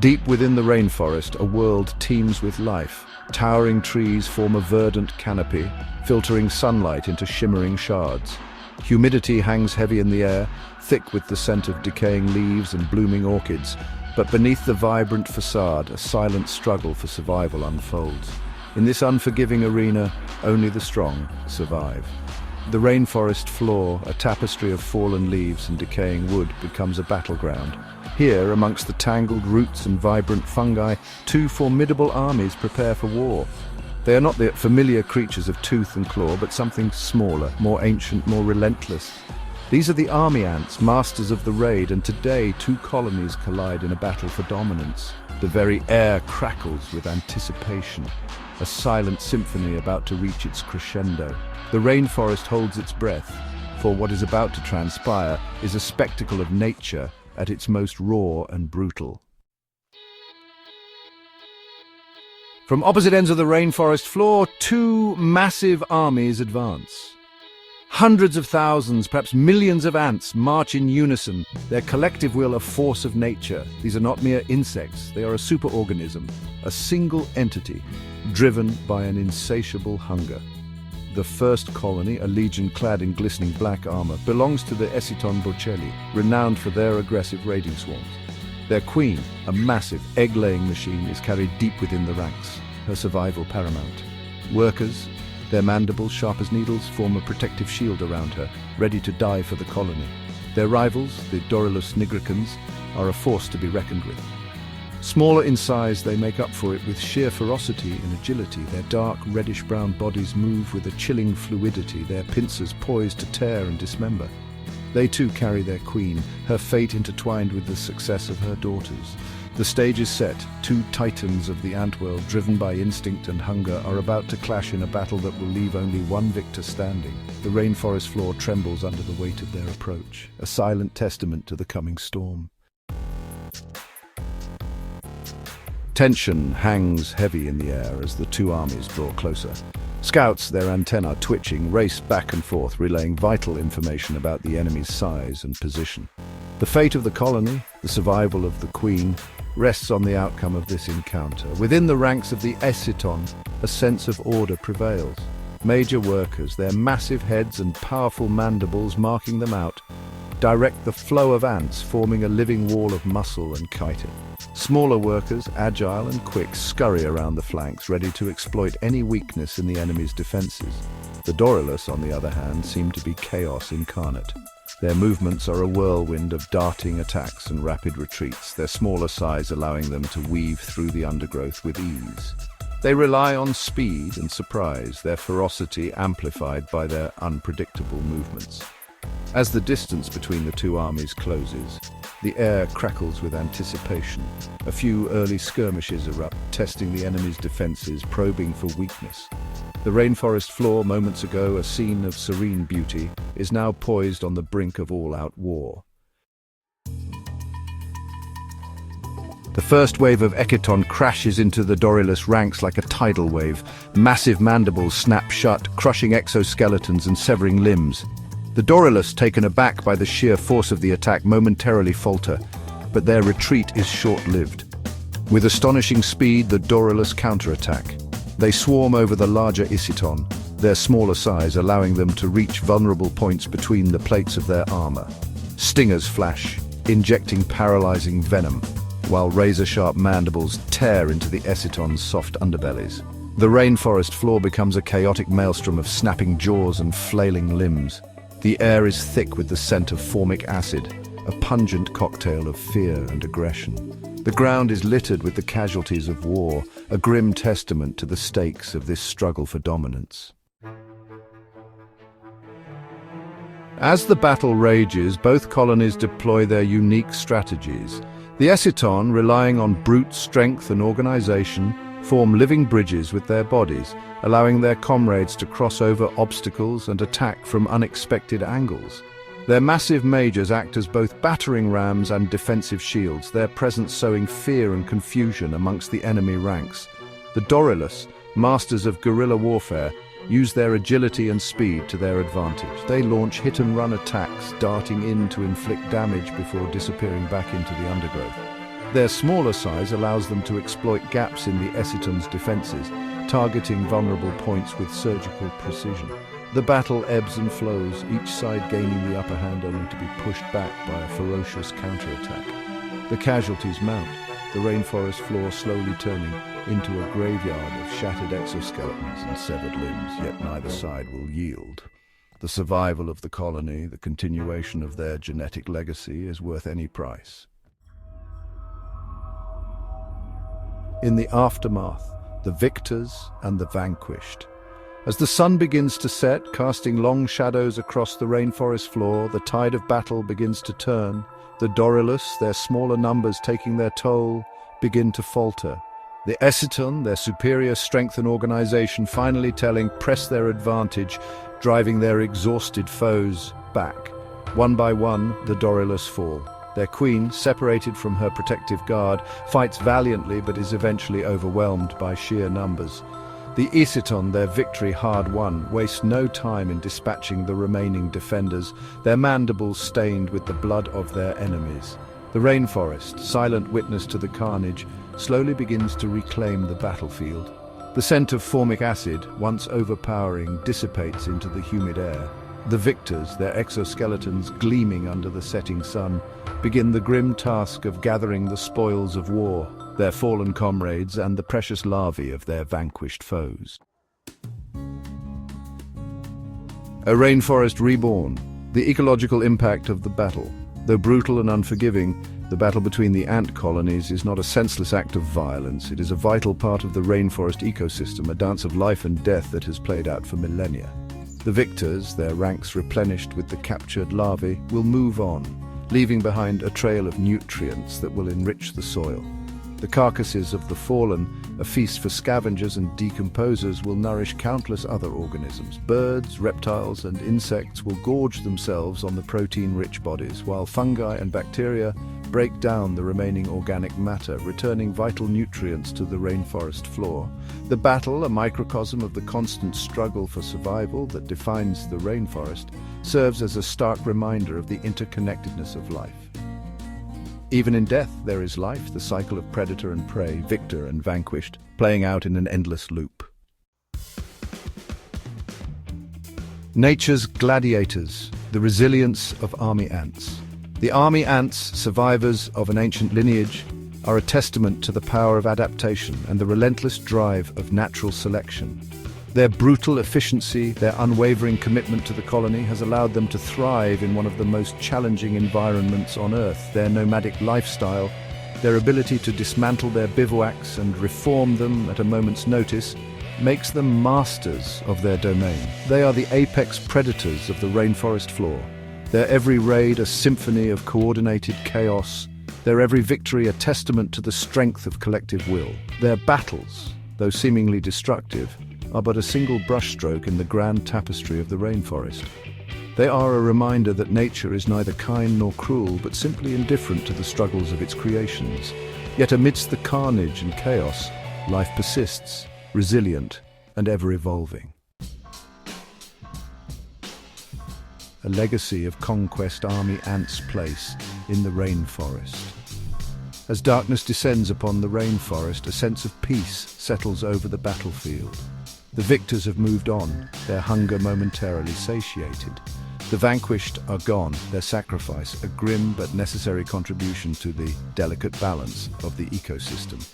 Deep within the rainforest, a world teems with life. Towering trees form a verdant canopy, filtering sunlight into shimmering shards. Humidity hangs heavy in the air, thick with the scent of decaying leaves and blooming orchids. But beneath the vibrant facade, a silent struggle for survival unfolds. In this unforgiving arena, only the strong survive. The rainforest floor, a tapestry of fallen leaves and decaying wood, becomes a battleground. Here, amongst the tangled roots and vibrant fungi, two formidable armies prepare for war. They are not the familiar creatures of tooth and claw, but something smaller, more ancient, more relentless. These are the army ants, masters of the raid, and today two colonies collide in a battle for dominance. The very air crackles with anticipation, a silent symphony about to reach its crescendo. The rainforest holds its breath, for what is about to transpire is a spectacle of nature at its most raw and brutal. From opposite ends of the rainforest floor, two massive armies advance. Hundreds of thousands, perhaps millions of ants march in unison, their collective will a force of nature. These are not mere insects, they are a superorganism, a single entity, driven by an insatiable hunger. The first colony, a legion clad in glistening black armor, belongs to the Essiton Bocelli, renowned for their aggressive raiding swarms. Their queen, a massive egg-laying machine, is carried deep within the ranks, her survival paramount. Workers, their mandibles sharp as needles, form a protective shield around her, ready to die for the colony. Their rivals, the Dorylus nigricans, are a force to be reckoned with. Smaller in size, they make up for it with sheer ferocity and agility. Their dark, reddish-brown bodies move with a chilling fluidity, their pincers poised to tear and dismember. They too carry their queen, her fate intertwined with the success of her daughters. The stage is set. Two titans of the ant-world, driven by instinct and hunger, are about to clash in a battle that will leave only one victor standing. The rainforest floor trembles under the weight of their approach, a silent testament to the coming storm. Tension hangs heavy in the air as the two armies draw closer. Scouts, their antennae twitching, race back and forth, relaying vital information about the enemy's size and position. The fate of the colony, the survival of the queen, rests on the outcome of this encounter. Within the ranks of the Essiton, a sense of order prevails. Major workers, their massive heads and powerful mandibles marking them out, direct the flow of ants, forming a living wall of muscle and chitin. Smaller workers, agile and quick, scurry around the flanks, ready to exploit any weakness in the enemy's defenses. The Dorylus, on the other hand, seem to be chaos incarnate. Their movements are a whirlwind of darting attacks and rapid retreats, their smaller size allowing them to weave through the undergrowth with ease. They rely on speed and surprise, their ferocity amplified by their unpredictable movements. As the distance between the two armies closes, the air crackles with anticipation. A few early skirmishes erupt, testing the enemy's defenses, probing for weakness. The rainforest floor, moments ago a scene of serene beauty, is now poised on the brink of all-out war. The first wave of Essiton crashes into the Dorylus ranks like a tidal wave. Massive mandibles snap shut, crushing exoskeletons and severing limbs. The Dorylus, taken aback by the sheer force of the attack, momentarily falter, but their retreat is short-lived. With astonishing speed, the Dorylus counterattack. They swarm over the larger Essiton, their smaller size allowing them to reach vulnerable points between the plates of their armor. Stingers flash, injecting paralyzing venom, while razor-sharp mandibles tear into the Essiton's soft underbellies. The rainforest floor becomes a chaotic maelstrom of snapping jaws and flailing limbs. The air is thick with the scent of formic acid, a pungent cocktail of fear and aggression. The ground is littered with the casualties of war, a grim testament to the stakes of this struggle for dominance. As the battle rages, both colonies deploy their unique strategies. The Essiton, relying on brute strength and organization, form living bridges with their bodies, allowing their comrades to cross over obstacles and attack from unexpected angles. Their massive majors act as both battering rams and defensive shields, their presence sowing fear and confusion amongst the enemy ranks. The Dorylus, masters of guerrilla warfare, use their agility and speed to their advantage. They launch hit-and-run attacks, darting in to inflict damage before disappearing back into the undergrowth. Their smaller size allows them to exploit gaps in the Essiton's defenses, targeting vulnerable points with surgical precision. The battle ebbs and flows, each side gaining the upper hand only to be pushed back by a ferocious counterattack. The casualties mount, the rainforest floor slowly turning into a graveyard of shattered exoskeletons and severed limbs, yet neither side will yield. The survival of the colony, the continuation of their genetic legacy, is worth any price. In the aftermath, the victors and the vanquished. As the sun begins to set, casting long shadows across the rainforest floor, the tide of battle begins to turn. The Dorilus, their smaller numbers taking their toll, begin to falter. The Essiton, their superior strength and organization, finally press their advantage, driving their exhausted foes back. One by one, the Dorilus fall. Their queen, separated from her protective guard, fights valiantly but is eventually overwhelmed by sheer numbers. The Essiton, their victory hard won, waste no time in dispatching the remaining defenders, their mandibles stained with the blood of their enemies. The rainforest, silent witness to the carnage, slowly begins to reclaim the battlefield. The scent of formic acid, once overpowering, dissipates into the humid air. The victors, their exoskeletons gleaming under the setting sun, begin the grim task of gathering the spoils of war, their fallen comrades and the precious larvae of their vanquished foes. A rainforest reborn, the ecological impact of the battle. Though brutal and unforgiving, the battle between the ant colonies is not a senseless act of violence. It is a vital part of the rainforest ecosystem, a dance of life and death that has played out for millennia. The victors, their ranks replenished with the captured larvae, will move on, leaving behind a trail of nutrients that will enrich the soil. The carcasses of the fallen, a feast for scavengers and decomposers, will nourish countless other organisms. Birds, reptiles, and insects will gorge themselves on the protein-rich bodies, while fungi and bacteria break down the remaining organic matter, returning vital nutrients to the rainforest floor. The battle, a microcosm of the constant struggle for survival that defines the rainforest, serves as a stark reminder of the interconnectedness of life. Even in death, there is life, the cycle of predator and prey, victor and vanquished, playing out in an endless loop. Nature's gladiators, the resilience of army ants. The army ants, survivors of an ancient lineage, are a testament to the power of adaptation and the relentless drive of natural selection. Their brutal efficiency, their unwavering commitment to the colony has allowed them to thrive in one of the most challenging environments on Earth. Their nomadic lifestyle, their ability to dismantle their bivouacs and reform them at a moment's notice, makes them masters of their domain. They are the apex predators of the rainforest floor. Their every raid a symphony of coordinated chaos, their every victory a testament to the strength of collective will. Their battles, though seemingly destructive, are but a single brushstroke in the grand tapestry of the rainforest. They are a reminder that nature is neither kind nor cruel, but simply indifferent to the struggles of its creations. Yet amidst the carnage and chaos, life persists, resilient and ever-evolving. A legacy of conquest army ants' place in the rainforest. As darkness descends upon the rainforest, a sense of peace settles over the battlefield. The victors have moved on, their hunger momentarily satiated. The vanquished are gone, their sacrifice a grim but necessary contribution to the delicate balance of the ecosystem.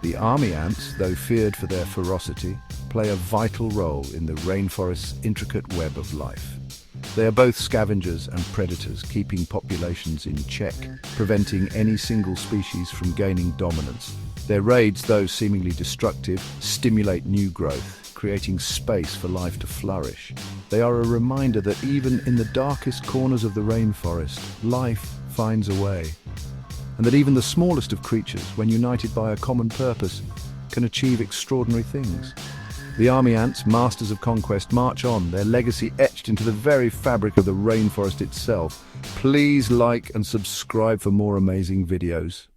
The army ants, though feared for their ferocity, play a vital role in the rainforest's intricate web of life. They are both scavengers and predators, keeping populations in check, preventing any single species from gaining dominance. Their raids, though seemingly destructive, stimulate new growth, creating space for life to flourish. They are a reminder that even in the darkest corners of the rainforest, life finds a way, and that even the smallest of creatures, when united by a common purpose, can achieve extraordinary things. The army ants, masters of conquest, march on, their legacy etched into the very fabric of the rainforest itself. Please like and subscribe for more amazing videos.